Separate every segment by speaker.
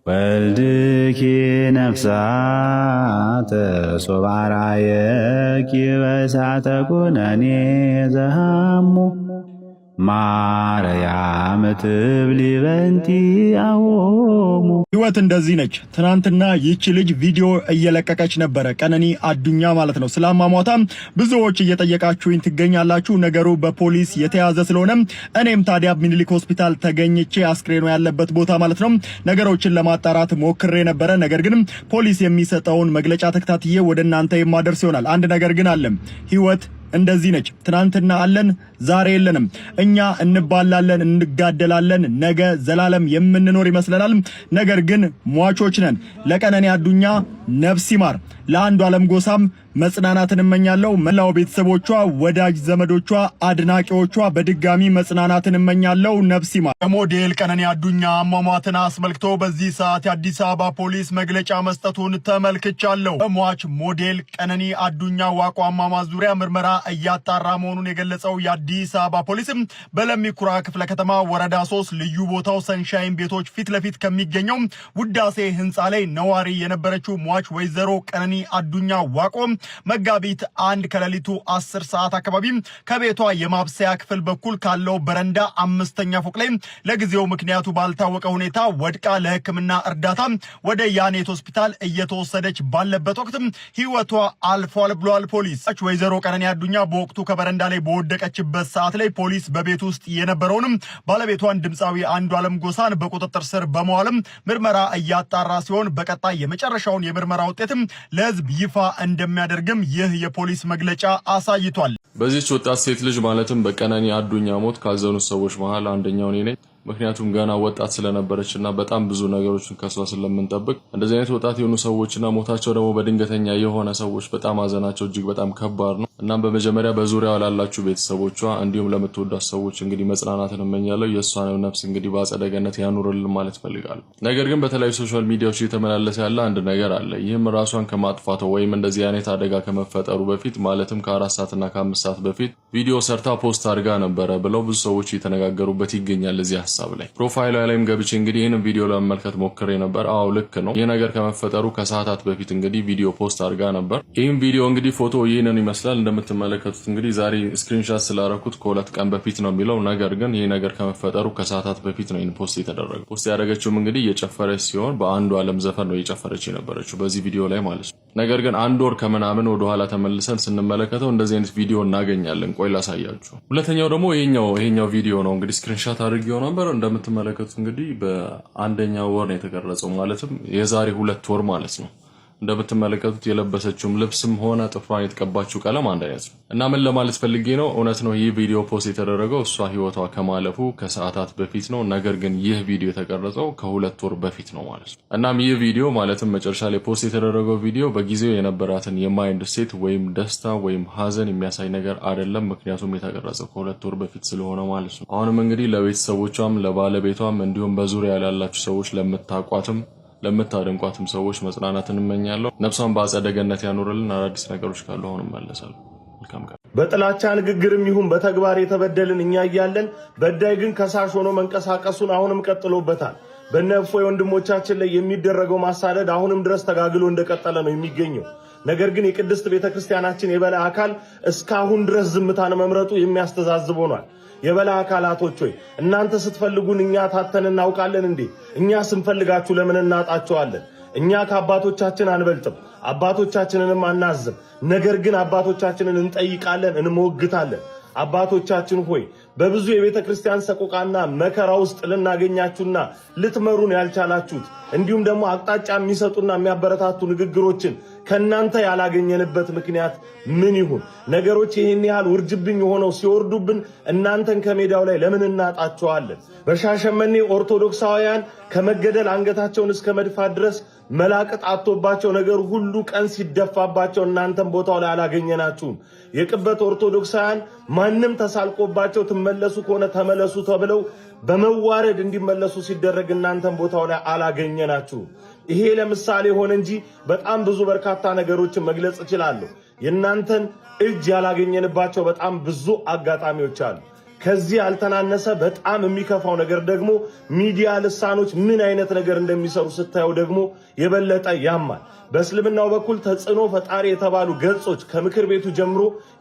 Speaker 1: ወልድኪ ነፍሳተ ሶባራየኪ በእሳተ ኩነኔ ዘሃሙ ማርያም ትብሊ በንቲ አዎሙ።
Speaker 2: ህይወት እንደዚህ ነች። ትናንትና ይህች ልጅ ቪዲዮ እየለቀቀች ነበረ፣ ቀነኒ አዱኛ ማለት ነው። ስላማሟታም ብዙዎች እየጠየቃችሁኝ ትገኛላችሁ። ነገሩ በፖሊስ የተያዘ ስለሆነ እኔም ታዲያ ሚኒሊክ ሆስፒታል ተገኝቼ አስክሬኑ ያለበት ቦታ ማለት ነው ነገሮችን ለማጣራት ሞክሬ ነበረ። ነገር ግን ፖሊስ የሚሰጠውን መግለጫ ተከታትዬ ወደ እናንተ የማደርስ ይሆናል። አንድ ነገር ግን አለ። ህይወት እንደዚህ ነች። ትናንትና አለን፣ ዛሬ የለንም። እኛ እንባላለን፣ እንጋደላለን፣ ነገ ዘላለም የምንኖር ይመስለናል። ነገር ግን ሟቾች ነን። ለቀነኒ አዱኛ ነፍስ ይማር፣ ለአንዱ ዓለም ጎሳም መጽናናትን እመኛለሁ። መላው ቤተሰቦቿ፣ ወዳጅ ዘመዶቿ፣ አድናቂዎቿ በድጋሚ መጽናናትን እመኛለሁ። ነፍስ ይማር። ሞዴል ቀነኒ አዱኛ አሟሟትን አስመልክቶ በዚህ ሰዓት የአዲስ አበባ ፖሊስ መግለጫ መስጠቱን ተመልክቻለሁ። በሟች ሞዴል ቀነኒ አዱኛ ዋቆ አሟሟት ዙሪያ ምርመራ እያጣራ መሆኑን የገለጸው የአዲስ አበባ ፖሊስም በለሚ ኩራ ክፍለ ከተማ ወረዳ 3 ልዩ ቦታው ሰንሻይን ቤቶች ፊት ለፊት ከሚገኘው ውዳሴ ህንፃ ላይ ነዋሪ የነበረችው ሟች ወይዘሮ ቀነኒ አዱኛ ዋቆ መጋቢት 1 ከሌሊቱ 10 ሰዓት አካባቢ ከቤቷ የማብሰያ ክፍል በኩል ካለው በረንዳ 5ኛ ፎቅ ላይ ለጊዜው ምክንያቱ ባልታወቀ ሁኔታ ወድቃ ለሕክምና እርዳታ ወደ ያኔት ሆስፒታል እየተወሰደች ባለበት ወቅት ህይወቷ አልፏል ብሏል ፖሊስ። ወይዘሮ ቀነኒ አዱኛ በወቅቱ ከበረንዳ ላይ በወደቀችበት ሰዓት ላይ ፖሊስ በቤት ውስጥ የነበረውን ባለቤቷን ድምፃዊ አንዱ ዓለም ጎሳን በቁጥጥር ስር በመዋልም ምርመራ እያጣራ ሲሆን በቀጣይ የመጨረሻውን የምርመራ ውጤትም ለህዝብ ይፋ እንደሚያደርግም ይህ የፖሊስ መግለጫ አሳይቷል።
Speaker 3: በዚህች ወጣት ሴት ልጅ ማለትም በቀነኒ አዱኛ ሞት ካዘኑት ሰዎች መሃል አንደኛው እኔ ነኝ። ምክንያቱም ገና ወጣት ስለነበረችና በጣም ብዙ ነገሮችን ከሷ ስለምንጠብቅ እንደዚህ አይነት ወጣት የሆኑ ሰዎችና ሞታቸው ደግሞ በድንገተኛ የሆነ ሰዎች በጣም አዘናቸው እጅግ በጣም ከባድ ነው። እናም በመጀመሪያ በዙሪያው ላላችሁ ቤተሰቦቿ እንዲሁም ለምትወዳት ሰዎች እንግዲህ መጽናናትን እመኛለሁ። የእሷንም ነፍስ እንግዲህ በአጸደ ገነት ያኑርልን ማለት ፈልጋለሁ። ነገር ግን በተለያዩ ሶሻል ሚዲያዎች እየተመላለሰ ያለ አንድ ነገር አለ። ይህም ራሷን ከማጥፋቷ ወይም እንደዚህ አይነት አደጋ ከመፈጠሩ በፊት ማለትም ከ4 ሰዓትና ከ5 ሰዓት በፊት ቪዲዮ ሰርታ ፖስት አድርጋ ነበረ ብለው ብዙ ሰዎች እየተነጋገሩበት ይገኛል። እዚህ ሐሳብ ላይ ፕሮፋይሏ ላይም ገብቼ እንግዲህ ይሄንን ቪዲዮ ለመመልከት ሞክሬ ነበር። አዎ ልክ ነው። ይሄ ነገር ከመፈጠሩ ከሰዓታት በፊት እንግዲህ ቪዲዮ ፖስት አድርጋ ነበር። ይሄን ቪዲዮ እንግዲህ ፎቶ ይሄንን ይመስላል እንደምትመለከቱት። እንግዲህ ዛሬ ስክሪንሾት ስላደረኩት ከ2 ቀን በፊት ነው የሚለው። ነገር ግን ይሄ ነገር ከመፈጠሩ ከሰዓታት በፊት ነው ይሄን ፖስት የተደረገው። ፖስት ያደረገችውም እንግዲህ እየጨፈረች ሲሆን በአንዱ ዓለም ዘፈን ነው እየጨፈረች የነበረችው በዚህ ቪዲዮ ላይ ማለት ነው። ነገር ግን አንድ ወር ከምናምን ወደ ኋላ ተመልሰን ስንመለከተው እንደዚህ አይነት ቪዲዮ እናገኛለን። ቆይ ላሳያችሁ። ሁለተኛው ደግሞ ይሄኛው ቪዲዮ ነው እንግዲህ ስክሪንሾት አድርጌው ነበር። እንደምትመለከቱት እንግዲህ በአንደኛው ወር ነው የተቀረጸው ማለትም የዛሬ 2 ወር ማለት ነው። እንደምትመለከቱት የለበሰችውም ልብስም ሆነ ጥፍሯን የተቀባችው ቀለም አንድ አይነት ነው። እና ምን ለማለት ፈልጌ ነው፣ እውነት ነው ይህ ቪዲዮ ፖስት የተደረገው እሷ ህይወቷ ከማለፉ ከሰዓታት በፊት ነው። ነገር ግን ይህ ቪዲዮ የተቀረጸው ከ2 ወር በፊት ነው ማለት ነው። እናም ይህ ቪዲዮ ማለትም መጨረሻ ላይ ፖስት የተደረገው ቪዲዮ በጊዜው የነበራትን የማይንድ ሴት ወይም ደስታ ወይም ሀዘን የሚያሳይ ነገር አይደለም። ምክንያቱም የተቀረጸው ከ2 ወር በፊት ስለሆነ ማለት ነው። አሁንም እንግዲህ ለቤተሰቦቿም ለባለቤቷም እንዲሁም በዙሪያ ያላችሁ ሰዎች ለምታቋትም ለምታደንቋትም ሰዎች መጽናናትን እመኛለሁ። ነፍሷን በአጸደ ገነት ያኑርልን። አዳዲስ ነገሮች ካሉ አሁን እመለሳለሁ። መልካም ቀን።
Speaker 4: በጥላቻ ንግግርም ይሁን በተግባር የተበደልን እኛ እያለን በዳይ ግን ከሳሽ ሆኖ መንቀሳቀሱን አሁንም ቀጥሎበታል። በእነፎይ ወንድሞቻችን ላይ የሚደረገው ማሳደድ አሁንም ድረስ ተጋግሎ እንደቀጠለ ነው የሚገኘው። ነገር ግን የቅድስት ቤተክርስቲያናችን የበላይ አካል እስካሁን ድረስ ዝምታን መምረጡ የሚያስተዛዝብ ሆኗል። የበላይ አካላቶች ሆይ እናንተ ስትፈልጉን እኛ ታተን እናውቃለን እንዴ? እኛ ስንፈልጋችሁ ለምን እናጣቸዋለን? እኛ ከአባቶቻችን አንበልጥም፣ አባቶቻችንንም አናዝም። ነገር ግን አባቶቻችንን እንጠይቃለን፣ እንሞግታለን። አባቶቻችን ሆይ በብዙ የቤተ ክርስቲያን ሰቆቃና መከራ ውስጥ ልናገኛችሁና ልትመሩን ያልቻላችሁት እንዲሁም ደግሞ አቅጣጫ የሚሰጡና የሚያበረታቱ ንግግሮችን ከናንተ ያላገኘንበት ምክንያት ምን ይሁን? ነገሮች ይህን ያህል ውርጅብኝ ሆነው ሲወርዱብን እናንተን ከሜዳው ላይ ለምን እናጣቸዋለን? በሻሸመኔ ኦርቶዶክሳውያን ከመገደል አንገታቸውን እስከ መድፋት ድረስ መላቅጥ አጥቶባቸው ነገር ሁሉ ቀን ሲደፋባቸው እናንተን ቦታው ላይ አላገኘናችሁም። የቅበት ኦርቶዶክሳውያን ማንም ተሳልቆባቸው ትመለሱ ከሆነ ተመለሱ ተብለው በመዋረድ እንዲመለሱ ሲደረግ እናንተን ቦታው ላይ አላገኘናችሁም። ይሄ ለምሳሌ ሆነ እንጂ በጣም ብዙ በርካታ ነገሮችን መግለጽ እችላለሁ። የእናንተን እጅ ያላገኘንባቸው በጣም ብዙ አጋጣሚዎች አሉ። ከዚህ ያልተናነሰ በጣም የሚከፋው ነገር ደግሞ ሚዲያ ልሳኖች ምን አይነት ነገር እንደሚሰሩ ስታዩ ደግሞ የበለጠ ያማል። በእስልምናው በኩል ተጽዕኖ ፈጣሪ የተባሉ ገጾች ከምክር ቤቱ ጀምሮ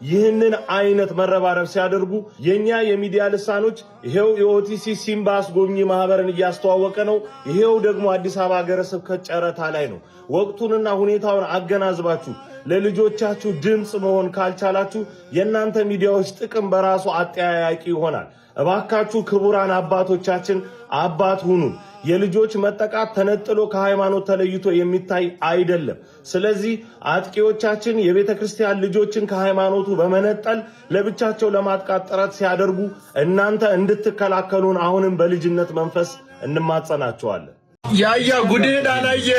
Speaker 4: ይህንን አይነት መረባረብ ሲያደርጉ የኛ የሚዲያ ልሳኖች ይሄው የኦቲሲ ሲምባ አስጎብኚ ማህበርን እያስተዋወቀ ነው። ይሄው ደግሞ አዲስ አበባ ሀገረ ስብከት ጨረታ ላይ ነው። ወቅቱንና ሁኔታውን አገናዝባችሁ ለልጆቻችሁ ድምጽ መሆን ካልቻላችሁ የእናንተ ሚዲያዎች ጥቅም በራሱ አጠያያቂ ይሆናል። እባካችሁ ክቡራን አባቶቻችን አባት ሁኑ። የልጆች መጠቃት ተነጥሎ ከሃይማኖት ተለይቶ የሚታይ አይደለም። ስለዚህ አጥቂዎቻችን የቤተ ክርስቲያን ልጆችን ከሃይማኖቱ በመነጠል ለብቻቸው ለማጥቃት ጥረት ሲያደርጉ እናንተ እንድትከላከሉን አሁንም በልጅነት መንፈስ እንማጸናቸዋለን።
Speaker 5: ያያ ጉድህን አላየ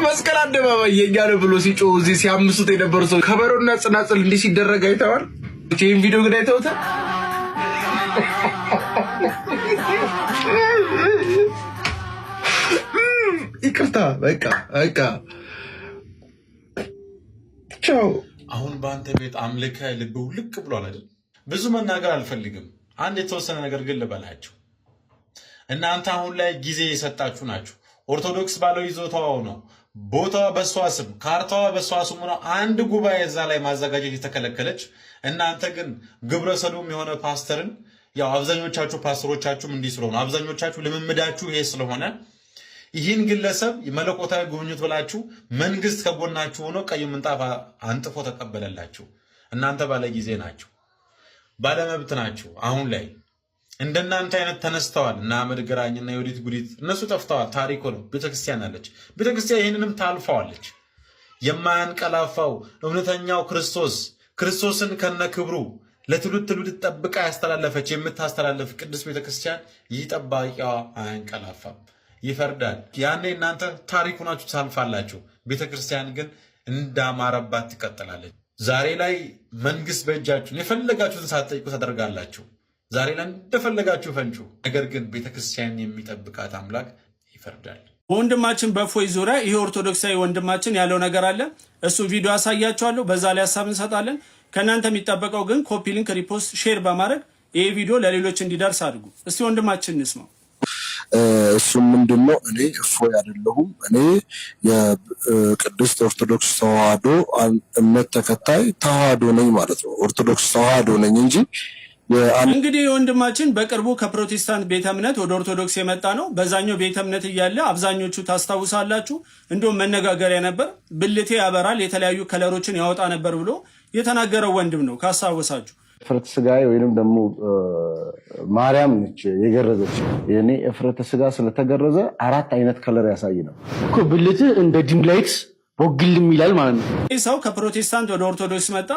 Speaker 5: መስቀል አደባባይ የኛ ነው ብሎ ሲጮህ እዚህ ሲያምሱት የነበሩ ሰው ከበሮና ጽናጽል እንዲህ ሲደረግ አይተዋል። ይህን ቪዲዮ ግን አይተውታል። ይቅርታ በቃ ቻው።
Speaker 6: አሁን በአንተ ቤት አምልከ ልብ ውልቅ ብሏል አይደል? ብዙ መናገር አልፈልግም። አንድ የተወሰነ ነገር ግን ልበላችሁ። እናንተ አሁን ላይ ጊዜ የሰጣችሁ ናችሁ። ኦርቶዶክስ ባለው ይዞታው ነው፣ ቦታዋ በሷ ስም፣ ካርታዋ በሷ ስም ነው። አንድ ጉባኤ እዛ ላይ ማዘጋጀት የተከለከለች፣ እናንተ ግን ግብረ ሰዶም የሆነ ፓስተርን ያው አብዛኞቻችሁ ፓስተሮቻችሁም እንዲህ ስለሆነ አብዛኞቻችሁ ልምምዳችሁ ይሄ ስለሆነ ይህን ግለሰብ መለኮታዊ ጉብኝት ብላችሁ መንግስት ከጎናችሁ ሆኖ ቀይ ምንጣፍ አንጥፎ ተቀበለላችሁ። እናንተ ባለ ጊዜ ናችሁ፣ ባለመብት ናችሁ። አሁን ላይ እንደናንተ አይነት ተነስተዋል እና አመድ ግራኝና የወዲት ጉዲት እነሱ ጠፍተዋል። ታሪኩ ነው። ቤተክርስቲያን አለች። ቤተክርስቲያን ይህንንም ታልፈዋለች። የማያንቀላፋው እውነተኛው ክርስቶስን ከነክብሩ ለትውልድ ጠብቃ ያስተላለፈች የምታስተላለፍ ቅዱስ ቤተክርስቲያን ይህ ጠባቂዋ አያንቀላፋም፣ ይፈርዳል። ያኔ እናንተ ታሪኩ ናችሁ ታልፋላችሁ። ቤተክርስቲያን ግን እንዳማረባት ትቀጥላለች። ዛሬ ላይ መንግስት በእጃችሁን የፈለጋችሁትን ሳትጠይቁ ታደርጋላችሁ። ዛሬ ላይ እንደፈለጋችሁ ፈንጩ። ነገር ግን ቤተክርስቲያን የሚጠብቃት አምላክ ይፈርዳል።
Speaker 7: ወንድማችን በእፎይ ዙሪያ ይሄ ኦርቶዶክሳዊ ወንድማችን ያለው ነገር አለ። እሱን ቪዲዮ አሳያችኋለሁ። በዛ ላይ ሀሳብ እንሰጣለን። ከእናንተ የሚጠበቀው ግን ኮፒ ሊንክ፣ ሪፖስት፣ ሼር በማድረግ ይሄ ቪዲዮ ለሌሎች እንዲደርስ አድርጉ። እስቲ ወንድማችን እንስማው።
Speaker 8: እሱም ምንድነው? እኔ እፎይ አይደለሁም። እኔ የቅድስት ኦርቶዶክስ ተዋህዶ እምነት ተከታይ ተዋህዶ ነኝ ማለት ነው። ኦርቶዶክስ ተዋህዶ ነኝ እንጂ
Speaker 7: እንግዲህ ወንድማችን በቅርቡ ከፕሮቴስታንት ቤተ እምነት ወደ ኦርቶዶክስ የመጣ ነው። በዛኛው ቤተ እምነት እያለ አብዛኞቹ ታስታውሳላችሁ፣ እንዲሁም መነጋገሪያ ነበር። ብልቴ ያበራል የተለያዩ ከለሮችን ያወጣ ነበር ብሎ የተናገረው ወንድም ነው ካስታወሳችሁ።
Speaker 9: እፍረተ ስጋዬ ወይንም ደግሞ ማርያም ነች የገረዘች። የኔ እፍረተ ስጋ ስለተገረዘ 4 አይነት ከለር ያሳይ ነው እኮ ብልት እንደ ዲም ላይት ወግልም ይላል ማለት ነው።
Speaker 7: ይህ ሰው ከፕሮቴስታንት ወደ ኦርቶዶክስ መጣ።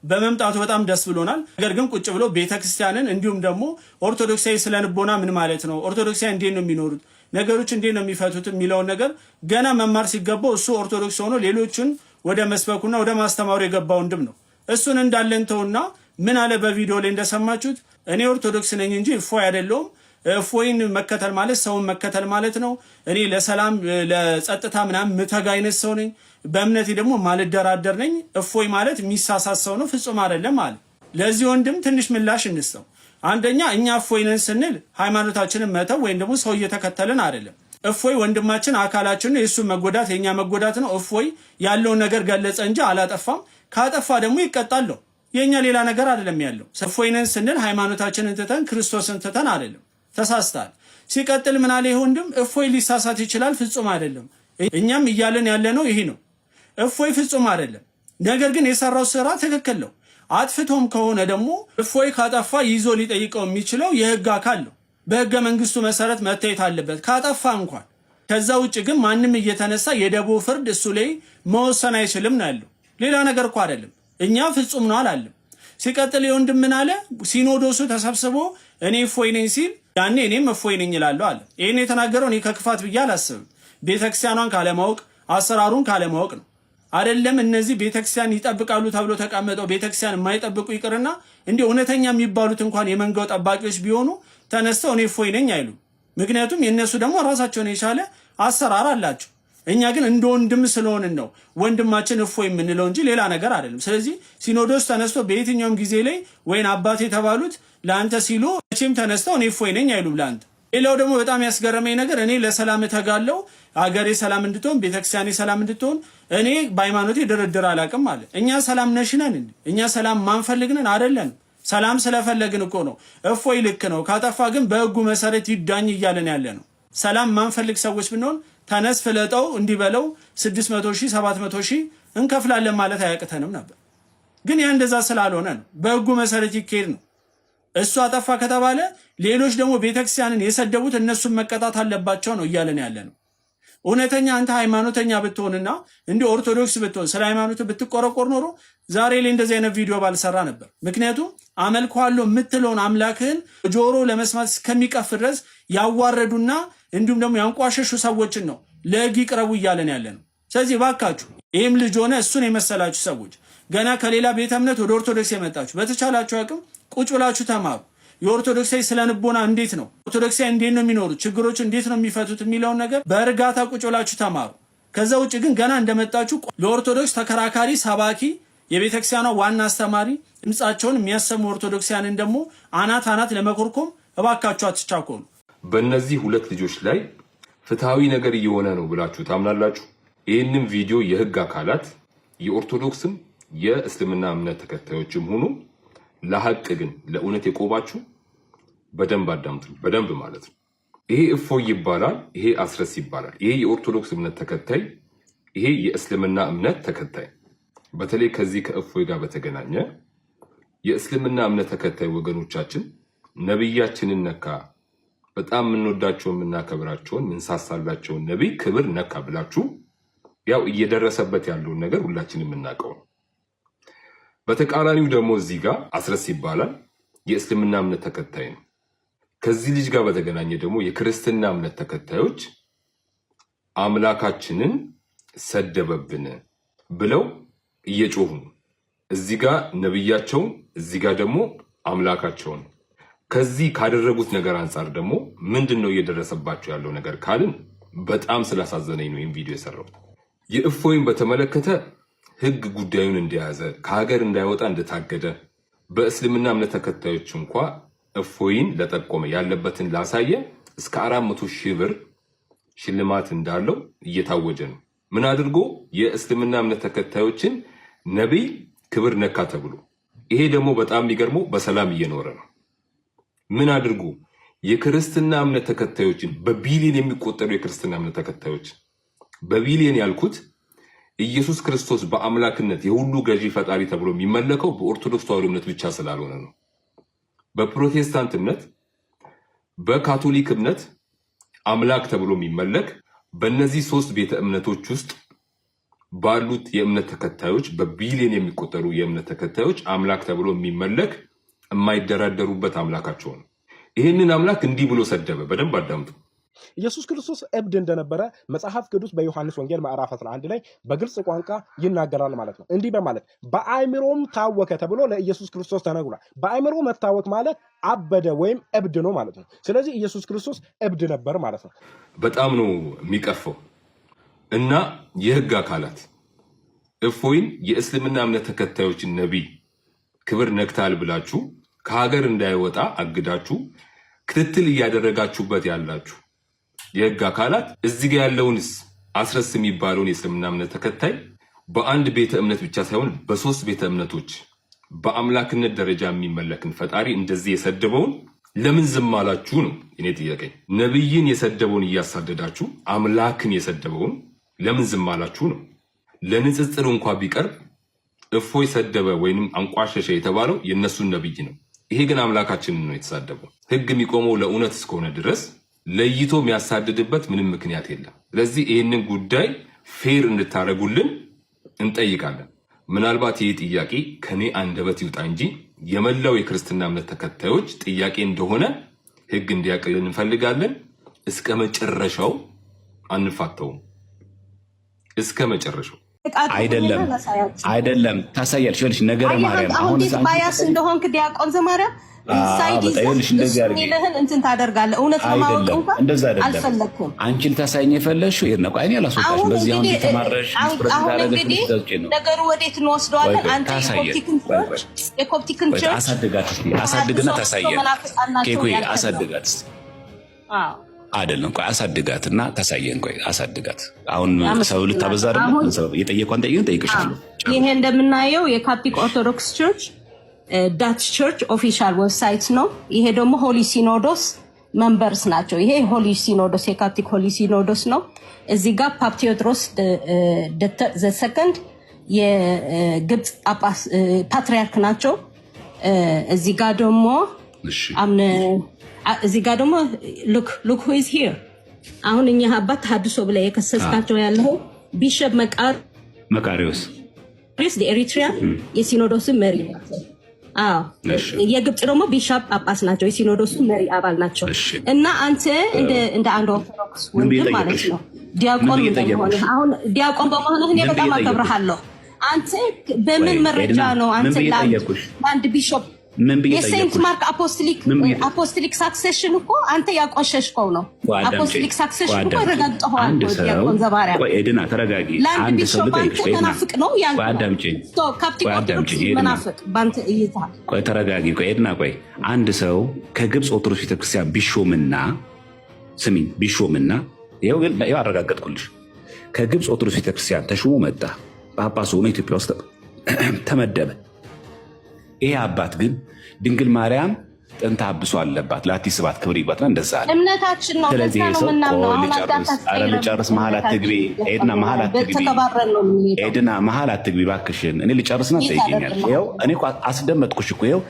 Speaker 7: በመምጣቱ በጣም ደስ ብሎናል። ነገር ግን ቁጭ ብሎ ቤተክርስቲያንን እንዲሁም ደግሞ ኦርቶዶክሳዊ ስለንቦና ምን ማለት ነው፣ ኦርቶዶክሳዊ እንዴት ነው የሚኖሩት፣ ነገሮች እንዴት ነው የሚፈቱት የሚለውን ነገር ገና መማር ሲገባው እሱ ኦርቶዶክስ ሆኖ ሌሎችን ወደ መስበኩና ወደ ማስተማሩ የገባ ወንድም ነው። እሱን እንዳለንተውና ምን አለ በቪዲዮ ላይ እንደሰማችሁት፣ እኔ ኦርቶዶክስ ነኝ እንጂ እፎይ አይደለሁም። እፎይን መከተል ማለት ሰውን መከተል ማለት ነው። እኔ ለሰላም ለጸጥታ ምናምን ምተጋ አይነት ሰው ነኝ። በእምነቴ ደግሞ ማልደራደር ነኝ። እፎይ ማለት የሚሳሳት ሰው ነው፣ ፍጹም አይደለም አለ። ለዚህ ወንድም ትንሽ ምላሽ እንስጠው። አንደኛ እኛ እፎይ ነን ስንል ሃይማኖታችንን መተው ወይም ደግሞ ሰው እየተከተልን አይደለም። እፎይ ወንድማችን አካላችን ነው፣ የእሱ መጎዳት የእኛ መጎዳት ነው። እፎይ ያለውን ነገር ገለጸ እንጂ አላጠፋም። ካጠፋ ደግሞ ይቀጣል። የእኛ ሌላ ነገር አይደለም ያለው። እፎይ ነን ስንል ሃይማኖታችንን ትተን ክርስቶስን ትተን አይደለም። ተሳስታል። ሲቀጥል ምን አለ ይሄ ወንድም፣ እፎይ ሊሳሳት ይችላል፣ ፍጹም አይደለም። እኛም እያለን ያለ ነው ይሄ ነው። እፎይ ፍጹም አይደለም፣ ነገር ግን የሰራው ስራ ትክክል ነው። አጥፍቶም ከሆነ ደግሞ እፎይ ካጠፋ ይዞ ሊጠይቀው የሚችለው የህግ አካል ነው። በህገ መንግስቱ መሰረት መታየት አለበት ካጠፋ እንኳን። ከዛ ውጭ ግን ማንም እየተነሳ የደቦ ፍርድ እሱ ላይ መወሰን አይችልም ነው ያለው። ሌላ ነገር እኮ አይደለም። እኛ ፍጹም ነው አላለም። ሲቀጥል የወንድም ምን አለ፣ ሲኖዶሱ ተሰብስቦ እኔ እፎይ ነኝ ሲል ያኔ እኔም እፎይ ነኝ እላለሁ አለ። ይሄን የተናገረው እኔ ከክፋት ብዬ አላስብም። ቤተክርስቲያኗን ካለማወቅ አሰራሩን ካለማወቅ ነው። አይደለም እነዚህ ቤተክርስቲያን ይጠብቃሉ ተብሎ ተቀመጠው ቤተክርስቲያን የማይጠብቁ ይቅርና እንዲህ እውነተኛ የሚባሉት እንኳን የመንጋው ጠባቂዎች ቢሆኑ ተነስተው እኔ እፎይ ነኝ አይሉ። ምክንያቱም የነሱ ደግሞ ራሳቸውን የቻለ አሰራር አላቸው። እኛ ግን እንደ ወንድም ስለሆንን ነው ወንድማችን እፎይ የምንለው እንጂ ሌላ ነገር አይደለም። ስለዚህ ሲኖዶስ ተነስቶ በየትኛውም ጊዜ ላይ ወይን አባት የተባሉት ለአንተ ሲሉ መቼም ተነስተው እኔ እፎይ ነኝ አይሉም ለአንተ። ሌላው ደግሞ በጣም ያስገረመኝ ነገር እኔ ለሰላም እተጋለው፣ አገሬ ሰላም እንድትሆን፣ ቤተክርስቲያኔ ሰላም እንድትሆን እኔ በሃይማኖቴ ድርድር አላውቅም አለ። እኛ ሰላም ነሽነን? እኛ ሰላም ማንፈልግነን አይደለን። ሰላም ስለፈለግን እኮ ነው። እፎይ ልክ ነው፣ ካጠፋ ግን በህጉ መሰረት ይዳኝ እያለን ያለ ነው። ሰላም ማንፈልግ ሰዎች ብንሆን ተነስ ፍለጠው እንዲበለው 600 ሺህ 700 ሺህ እንከፍላለን ማለት አያቅተንም ነበር። ግን ያ እንደዛ ስላልሆነ ነው። በህጉ መሰረት ይካሄድ ነው። እሱ አጠፋ ከተባለ ሌሎች ደግሞ ቤተክርስቲያንን የሰደቡት እነሱን መቀጣት አለባቸው ነው እያለን ያለ ነው። እውነተኛ አንተ ሃይማኖተኛ ብትሆንና እንዲህ ኦርቶዶክስ ብትሆን ስለ ሃይማኖት ብትቆረቆር ኖሮ ዛሬ ላይ እንደዚህ አይነት ቪዲዮ ባልሰራ ነበር። ምክንያቱም አመልከዋለሁ የምትለውን አምላክህን ጆሮ ለመስማት እስከሚቀፍ ድረስ ያዋረዱና እንዲሁም ደግሞ ያንቋሸሹ ሰዎችን ነው ለህግ ይቅረቡ እያለን ያለ ነው። ስለዚህ ባካችሁ ይህም ልጅ ሆነ እሱን የመሰላችሁ ሰዎች ገና ከሌላ ቤተ እምነት ወደ ኦርቶዶክስ የመጣችሁ በተቻላችሁ አቅም ቁጭ ብላችሁ ተማሩ። የኦርቶዶክሳዊ ስለ ንቦና እንዴት ነው፣ ኦርቶዶክሳዊ እንዴት ነው የሚኖሩት፣ ችግሮች እንዴት ነው የሚፈቱት የሚለውን ነገር በእርጋታ ቁጭ ብላችሁ ተማሩ። ከዛ ውጭ ግን ገና እንደመጣችሁ ለኦርቶዶክስ ተከራካሪ ሰባኪ፣ የቤተክርስቲያኗ ዋና አስተማሪ ድምጻቸውን የሚያሰሙ ኦርቶዶክሳውያንን ደግሞ አናት ለመኮርኮም እባካችሁ አትቻኮሉ።
Speaker 10: በእነዚህ ሁለት ልጆች ላይ ፍትሃዊ ነገር እየሆነ ነው ብላችሁ ታምናላችሁ? ይህንም ቪዲዮ የህግ አካላት የኦርቶዶክስም የእስልምና እምነት ተከታዮችም ሆኑ ለሐቅ ግን ለእውነት የቆባችሁ በደንብ አዳምጡኝ። በደንብ ማለት ነው። ይሄ እፎይ ይባላል፣ ይሄ አስረስ ይባላል። ይሄ የኦርቶዶክስ እምነት ተከታይ፣ ይሄ የእስልምና እምነት ተከታይ። በተለይ ከዚህ ከእፎይ ጋር በተገናኘ የእስልምና እምነት ተከታይ ወገኖቻችን ነብያችንን ነካ፣ በጣም የምንወዳቸውን የምናከብራቸውን ምንሳሳላቸውን ነቢይ ክብር ነካ ብላችሁ ያው እየደረሰበት ያለውን ነገር ሁላችንም የምናውቀው ነው። በተቃራኒው ደግሞ እዚህ ጋር አስረስ ይባላል፣ የእስልምና እምነት ተከታይ ነው። ከዚህ ልጅ ጋር በተገናኘ ደግሞ የክርስትና እምነት ተከታዮች አምላካችንን ሰደበብን ብለው እየጮሁ ነው። እዚህ ጋር ነብያቸውን፣ እዚህ ጋር ደግሞ አምላካቸውን። ከዚህ ካደረጉት ነገር አንጻር ደግሞ ምንድነው እየደረሰባቸው ያለው ነገር ካልን በጣም ስላሳዘነኝ ነው ይህን ቪዲዮ የሰራሁት። የእፎይን በተመለከተ ህግ ጉዳዩን እንደያዘ ከሀገር እንዳይወጣ እንደታገደ በእስልምና እምነት ተከታዮች እንኳ እፎይን ለጠቆመ ያለበትን ላሳየ እስከ 400,000 ብር ሽልማት እንዳለው እየታወጀ ነው። ምን አድርጎ? የእስልምና እምነት ተከታዮችን ነቢይ ክብር ነካ ተብሎ። ይሄ ደግሞ በጣም የሚገርመው በሰላም እየኖረ ነው። ምን አድርጎ? የክርስትና እምነት ተከታዮችን በቢሊዮን የሚቆጠሩ የክርስትና እምነት ተከታዮች፣ በቢሊዮን ያልኩት ኢየሱስ ክርስቶስ በአምላክነት የሁሉ ገዢ ፈጣሪ ተብሎ የሚመለከው በኦርቶዶክስ ተዋሕዶ እምነት ብቻ ስላልሆነ ነው። በፕሮቴስታንት እምነት፣ በካቶሊክ እምነት አምላክ ተብሎ የሚመለክ በእነዚህ 3 ቤተ እምነቶች ውስጥ ባሉት የእምነት ተከታዮች በቢሊዮን የሚቆጠሩ የእምነት ተከታዮች አምላክ ተብሎ የሚመለክ የማይደራደሩበት አምላካቸው ነው። ይህንን አምላክ እንዲህ ብሎ ሰደበ። በደንብ አዳምጡ።
Speaker 11: ኢየሱስ ክርስቶስ እብድ እንደነበረ መጽሐፍ ቅዱስ በዮሐንስ ወንጌል ምዕራፍ 11 ላይ በግልጽ ቋንቋ ይናገራል ማለት ነው። እንዲህ በማለት በአእምሮም ታወከ ተብሎ ለኢየሱስ ክርስቶስ ተነግሯል። በአእምሮ መታወክ ማለት አበደ ወይም እብድ ነው ማለት ነው። ስለዚህ ኢየሱስ ክርስቶስ እብድ ነበር ማለት ነው።
Speaker 10: በጣም ነው የሚቀፈው። እና የህግ አካላት እፎይን የእስልምና እምነት ተከታዮችን ነቢይ ክብር ነክታል ብላችሁ ከሀገር እንዳይወጣ አግዳችሁ ክትትል እያደረጋችሁበት ያላችሁ የህግ አካላት እዚህ ጋር ያለውንስ አስረስ የሚባለውን የእስልምና እምነት ተከታይ በአንድ ቤተ እምነት ብቻ ሳይሆን በ3 ቤተ እምነቶች በአምላክነት ደረጃ የሚመለክን ፈጣሪ እንደዚህ የሰደበውን ለምን ዝም አላችሁ ነው እኔ ጥያቄ። ነብይን የሰደበውን እያሳደዳችሁ አምላክን የሰደበውን ለምን ዝም አላችሁ ነው። ለንጽጽር እንኳን ቢቀርብ እፎይ ሰደበ ወይንም አንቋሸሸ የተባለው የነሱን ነብይ ነው። ይሄ ግን አምላካችንን ነው የተሳደበው። ህግ የሚቆመው ለእውነት እስከሆነ ድረስ ለይቶ የሚያሳድድበት ምንም ምክንያት የለም። ስለዚህ ይህንን ጉዳይ ፌር እንድታረጉልን እንጠይቃለን። ምናልባት ይህ ጥያቄ ከኔ አንደበት ይውጣ እንጂ የመላው የክርስትና እምነት ተከታዮች ጥያቄ እንደሆነ ህግ እንዲያቅልን እንፈልጋለን። እስከ መጨረሻው አንፋተውም። እስከ መጨረሻው
Speaker 1: አይደለም ታሳያለሽ። ነገረ ማርያም
Speaker 12: አሁን ባያስ እንደሆንክ ዲያቆን ዘማርያም ሚልህን እንትን ታደርጋለህ። እውነት ለማወቅ እንኳን
Speaker 1: እንደዛ አይደለም።
Speaker 12: አልፈለኩም።
Speaker 1: አንቺ ልታሳይኝ የፈለግሽው ይሄን ነው። አይኔ አላስወጣሽም። በዚህ አሁን ተማረሽ
Speaker 12: አሁን እንግዲህ ነገሩ ወዴት እንወስደዋለን? አንተ የኮፕቲክን ቸርች
Speaker 1: አሳድግና ታሳየን። ቆይ አሳድጋት አይደለም፣ ቆይ አሳድጋትና ታሳየን። ቆይ አሳድጋት። አሁን ሰው ልታበዛ አይደለም። ሰው የጠየቀውን ጠይቅሻለሁ።
Speaker 12: ይሄ እንደምናየው የካቶሊክ ኦርቶዶክስ ቸርች ዳች ቸርች ኦፊሻል ዌብሳይት ነው። ይሄ ደግሞ ሆሊ ሲኖዶስ መንበርስ ናቸው። ይሄ ሆሊ ሲኖዶስ የካቶሊክ ሆሊ ሲኖዶስ ነው። እዚህ ጋር ፓፕ ቴዎድሮስ ዘሰከንድ የግብፅ ፓትሪያርክ ናቸው። እዚህ ጋር ደግሞ ሉክ ሁ ኢዝ ሂር። አሁን እኛ አባት ተሐድሶ ብለህ የከሰስካቸው ያለው ቢሸፕ መቃሪዎስ ኤሪትሪያ የሲኖዶስን መሪ ናቸው። የግብፅ ደግሞ ቢሻፕ ጳጳስ ናቸው። የሲኖዶሱ መሪ አባል ናቸው። እና አንተ እንደ አንድ ኦርቶዶክስ ወንድም ማለት ነው ዲያቆን እንደሆነ አሁን ዲያቆን በመሆንህ እኔ በጣም አከብርሃለሁ። አንተ በምን መረጃ ነው አንተ ለአንድ ቢሾፕ የሴንት ማርክ አፖስቶሊክ ሳክሴሽን እኮ አንተ ያቆሸሽከው ነው። አፖስቶሊክ ሳክሴሽን እኮ ረጋግጠዋል። ዲያቆን ዘባሪያ
Speaker 1: ኤድና ተረጋጊ።
Speaker 12: አንድ ሰው መናፍቅ ነው መናፍቅ ባንተ እይታ።
Speaker 1: ቆይ ተረጋጊ። ቆይ ኤድና ቆይ አንድ ሰው ከግብፅ ኦርቶዶክስ ቤተክርስቲያን ቢሾምና ስሚኝ ቢሾምና ይኸው አረጋገጥኩልሽ። ከግብፅ ኦርቶዶክስ ቤተክርስቲያን ተሾሞ መጣ። ጳጳስ ሆኖ ኢትዮጵያ ውስጥ ተመደበ። ይሄ አባት ግን ድንግል ማርያም ጥንተ አብሶ አለባት ላቲ ስባት ክብር ይግባትና እንደዛ አለ።
Speaker 12: እምነታችን ነው።
Speaker 1: ስለዚህ ሰው ልጨርስ መሀል አትግቢ ኤድና፣ መሀል አትግቢ ኤድና፣ መሀል አትግቢ እባክሽን። እኔ ልጨርስና ትጠይቂኛል። ይኸው እኔ እኮ አስደመጥኩሽ እኮ። ይኸው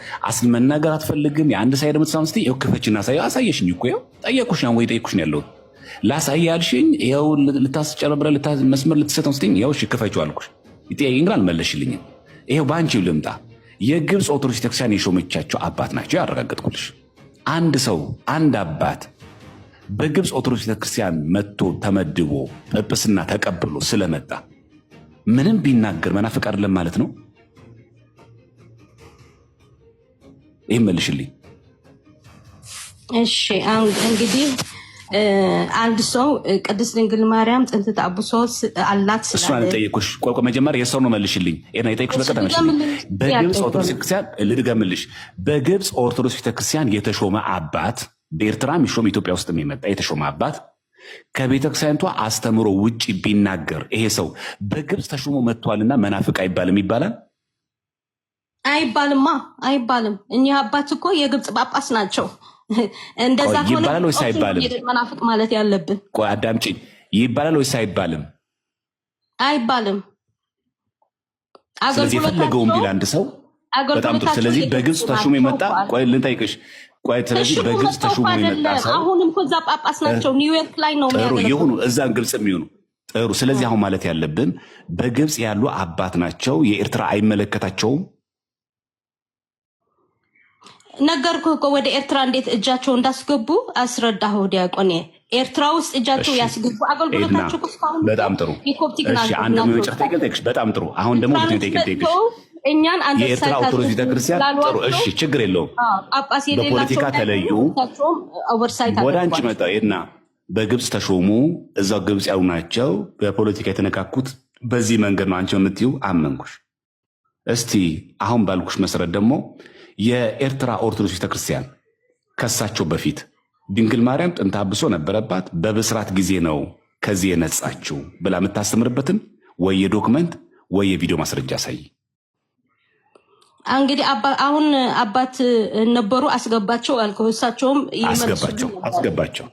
Speaker 1: መናገር አትፈልግም። የአንድ ሳይድ የምትሳም ስትይ ይኸው ክፈችና አሳየሽኝ እኮ። ይኸው ጠየቅኩሽ ነው ወይ ጠየቅኩሽ ነው ያለሁት። ላሳይ ያልሽኝ ይኸው ልታስጨረብረ መስመር ልትሰተው ስትይኝ ይኸው እሺ ክፈችው አልኩሽ። ጥያቄን ግን አልመለሽልኝም። ይኸው በአንቺው ልምጣ። የግብፅ ኦርቶዶክስ ቤተክርስቲያን የሾመቻቸው አባት ናቸው ያረጋገጥኩልሽ። አንድ ሰው አንድ አባት በግብፅ ኦርቶዶክስ ቤተክርስቲያን መጥቶ ተመድቦ ጵጵስና ተቀብሎ ስለመጣ ምንም ቢናገር መናፍቅ አይደለም ማለት ነው? ይህም መልሽልኝ።
Speaker 12: እሺ እንግዲህ አንድ ሰው ቅድስት ድንግል ማርያም ጥንተ ተአብሶ አላት ስላለ
Speaker 1: እሷን ጠይቁሽ። ቆይ መጀመሪያ የሰው ነው መልሽልኝ። እና የጠይቁሽ በቀጣ መልሽልኝ። በግብፅ ኦርቶዶክስ ቤተክርስቲያን ልድገምልሽ። በግብፅ ኦርቶዶክስ ቤተክርስቲያን የተሾመ አባት በኤርትራ የሚሾም ኢትዮጵያ ውስጥ የመጣ የተሾመ አባት ከቤተክርስቲያኒቷ አስተምሮ ውጭ ቢናገር ይሄ ሰው በግብፅ ተሾሞ መጥቷልና መናፍቅ አይባልም ይባላል?
Speaker 12: አይባልም። እኚህ አባት እኮ የግብፅ ጳጳስ ናቸው። እንደዛ
Speaker 1: ይባላል ወይስ አይባልም?
Speaker 12: መናፍቅ ማለት ያለብን።
Speaker 1: ቆይ አዳምጪኝ። ይባላል ወይስ አይባልም?
Speaker 12: አይባልም።
Speaker 1: ስለዚህ የፈለገውን ቢል አንድ ሰው በጣም ጥሩ። ስለዚህ በግብፅ ተሹሞ የመጣ ቆይ ልንጠይቅሽ። ቆይ ስለዚህ በግብፅ ተሹሞ የመጣ ሰው
Speaker 12: አሁንም እኮ እዛ ጳጳስ ናቸው። ኒውዮርክ ላይ ነው
Speaker 1: የሚያገለግሉት። ጥሩ ይሁኑ፣ እዛም ግብፅ የሚሆኑ ጥሩ። ስለዚህ አሁን ማለት ያለብን በግብፅ ያሉ አባት ናቸው። የኤርትራ አይመለከታቸውም።
Speaker 12: ነገርኩህ እኮ ወደ ኤርትራ እንዴት እጃቸው እንዳስገቡ አስረዳሁ። ዲያቆን ኤርትራ ውስጥ እጃቸው ያስገቡ አገልግሎታቸው እስካሁን
Speaker 1: በጣም ጥሩ። አንድ መጨረሻ ጠይቅሽ። በጣም ጥሩ። አሁን ደግሞ ጠይቅሽ
Speaker 12: እኛን
Speaker 1: የኤርትራ ኦርቶዶክስ ቤተክርስቲያን ጥሩ። እሺ ችግር የለውም። በፖለቲካ ተለዩ። ወደ አንቺ መጣ እና በግብፅ ተሾሙ። እዛው ግብፅ ያሉ ናቸው። በፖለቲካ የተነካኩት በዚህ መንገድ ነው። አንቺ የምትይው አመንኩሽ። እስቲ አሁን ባልኩሽ መሰረት ደግሞ የኤርትራ ኦርቶዶክስ ቤተክርስቲያን ከሳቸው በፊት ድንግል ማርያም ጥንተ አብሶ ነበረባት፣ በብስራት ጊዜ ነው ከዚህ የነጻችው ብላ የምታስተምርበትን ወይ የዶክመንት ወይ የቪዲዮ ማስረጃ አሳይ።
Speaker 12: እንግዲህ አሁን አባት ነበሩ፣ አስገባቸው አልከው። እሳቸውም
Speaker 1: አስገባቸው